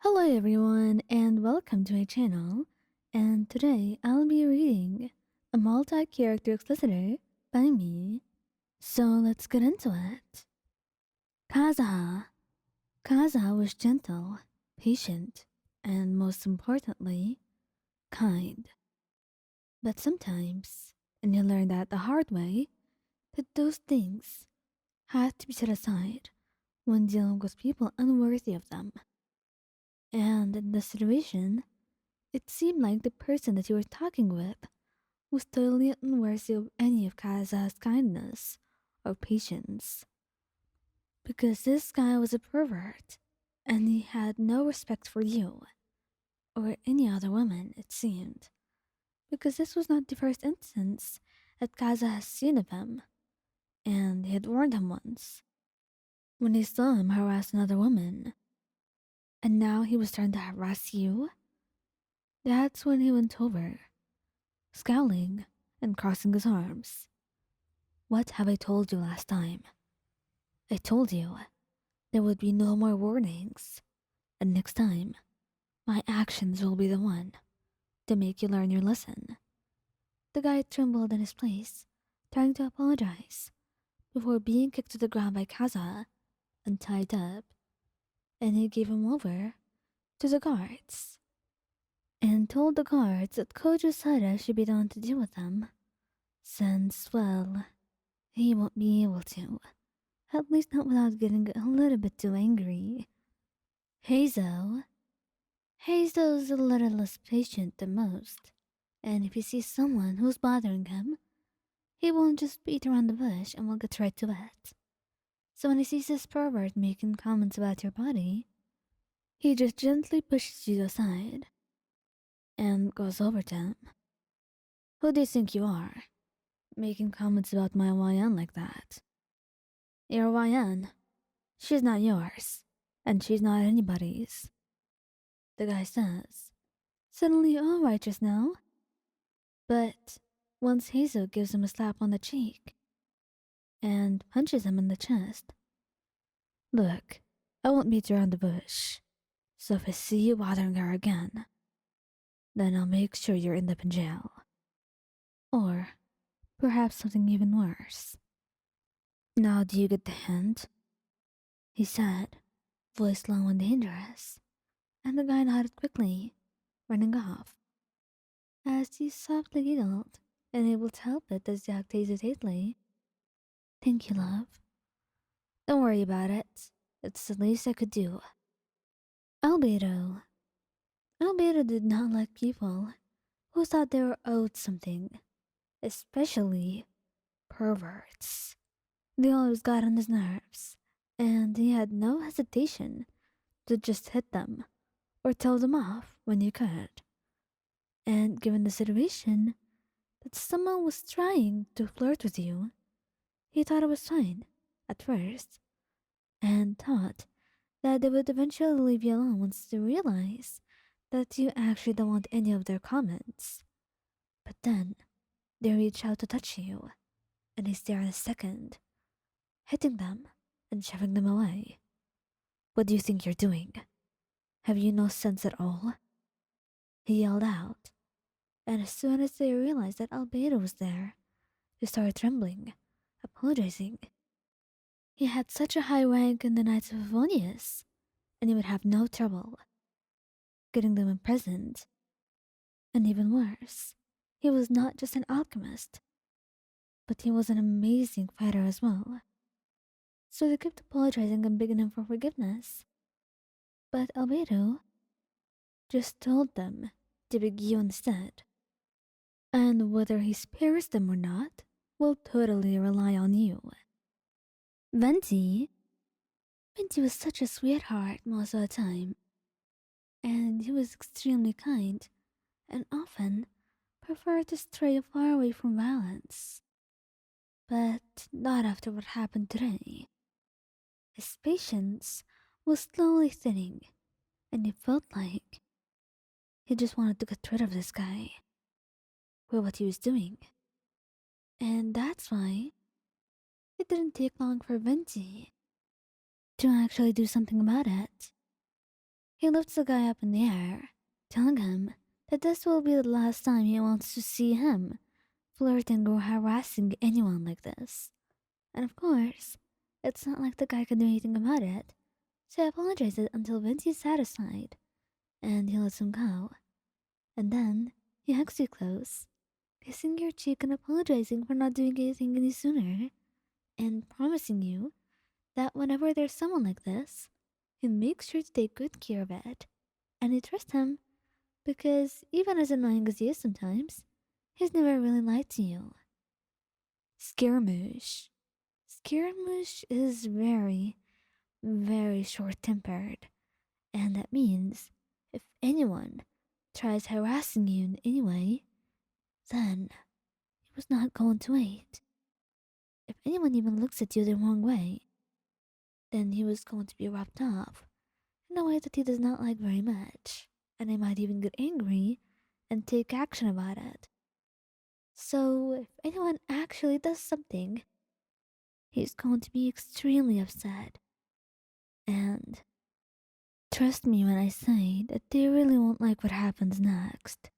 Hello everyone and welcome to my channel. And today I'll be reading a multi-character exclusive by me. So let's get into it. Kazuha. Kazuha was gentle, patient, and most importantly, kind. But sometimes, and you learn that the hard way, that those things have to be set aside when dealing with people unworthy of them. And in this situation, it seemed like the person that you were talking with was totally unworthy of any of Kaza's kindness or patience. Because this guy was a pervert, and he had no respect for you or any other woman, it seemed. Because this was not the first instance that Kaza has seen of him, and he had warned him once when he saw him harass another woman, and now he was trying to harass you. That's when he went over, scowling and crossing his arms. What have I told you last time? I told you there would be no more warnings, and next time, my actions will be the one to make you learn your lesson. The guy trembled in his place, trying to apologize, before being kicked to the ground by Kaza and tied up, and he gave him over to the guards and told the guards that Kojo should be the one to deal with them, since, well, he won't be able to. At least not without getting a little bit too angry. Hazel. Hazel's a little less patient than most, and if he sees someone who's bothering him, he won't just beat around the bush and will get right to it. So when he sees this pervert making comments about your body, he just gently pushes you aside and goes over to him. Who do you think you are, making comments about my YN like that? Your YN? She's not yours, and she's not anybody's. The guy says, suddenly all right just now. But once Heizou gives him a slap on the cheek and punches him in the chest. Look, I won't beat around the bush, so if I see you bothering her again, then I'll make sure you're in the jail. Or perhaps something even worse. Now do you get the hint? He said, voice low and dangerous, and the guy nodded quickly, running off. As he softly giggled, unable to help it as Jack hesitatingly. Thank you, love. Don't worry about it. It's the least I could do. Albedo. Albedo did not like people who thought they were owed something, especially perverts. They always got on his nerves, and he had no hesitation to just hit them or tell them off when you could. And given the situation that someone was trying to flirt with you, he thought it was fine at first, and thought that they would eventually leave you alone once they realize that you actually don't want any of their comments. But then they reach out to touch you, and he's there in a second, hitting them and shoving them away. What do you think you're doing? Have you no sense at all? He yelled out, and as soon as they realized that Albedo was there, they started trembling, apologizing. He had such a high rank in the Knights of Favonius, and he would have no trouble getting them imprisoned. And even worse, he was not just an alchemist, but he was an amazing fighter as well. So they kept apologizing and begging him for forgiveness. But Albedo just told them to beg you instead. And whether he spares them or not will totally rely on you. Venti? Venti was such a sweetheart most of the time, and he was extremely kind and often preferred to stray far away from violence. But not after what happened today. His patience was slowly thinning, and it felt like he just wanted to get rid of this guy for what he was doing. And that's why it didn't take long for Venti to actually do something about it. He lifts the guy up in the air, telling him that this will be the last time he wants to see him flirting or harassing anyone like this. And of course, it's not like the guy can do anything about it, so he apologizes until Venti is satisfied, and he lets him go. And then he hugs you close, kissing your cheek and apologizing for not doing anything any sooner, and promising you that whenever there's someone like this, he makes sure to take good care of it. And you trust him because even as annoying as he is sometimes, he's never really lied to you. Scaramouche. Scaramouche is very, very short tempered, and that means if anyone tries harassing you in any way, then he was not going to wait. If anyone even looks at you the wrong way, then he was going to be rubbed off in a way that he does not like very much, and he might even get angry and take action about it. So, if anyone actually does something, he's going to be extremely upset. And trust me when I say that they really won't like what happens next.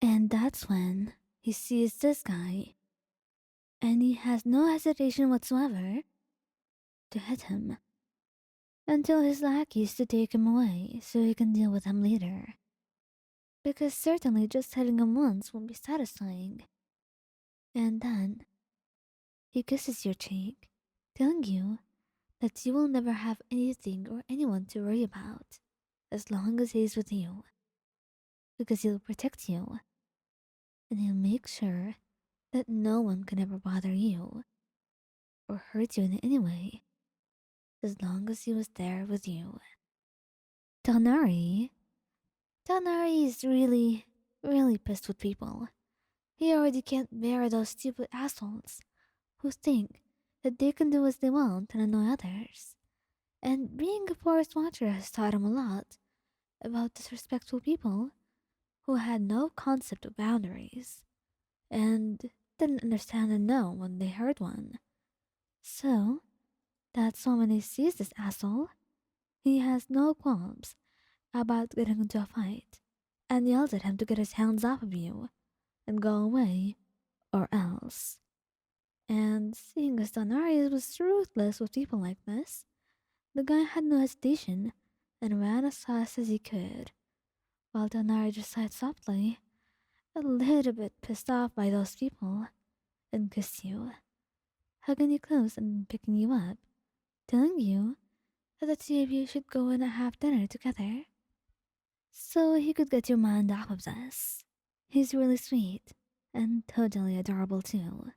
And that's when he sees this guy, and he has no hesitation whatsoever to hit him until his lackeys to take him away so he can deal with him later. Because certainly just hitting him once won't be satisfying. And then he kisses your cheek, telling you that you will never have anything or anyone to worry about as long as he's with you. Because he'll protect you, and he'll make sure that no one can ever bother you or hurt you in any way as long as he was there with you. Tighnari. Tighnari is really, really pissed with people. He already can't bear those stupid assholes who think that they can do as they want and annoy others. And being a forest watcher has taught him a lot about disrespectful people who had no concept of boundaries and didn't understand a no when they heard one. So, that's why when he sees this asshole, he has no qualms about getting into a fight and yells at him to get his hands off of you and go away or else. And seeing as Tighnari was ruthless with people like this, the guy had no hesitation and ran as fast as he could, while Tighnari just sighed softly, a little bit pissed off by those people, and kissed you, hugging you close and picking you up, telling you that the two of you should go and have dinner together so he could get your mind off of this. He's really sweet and totally adorable too.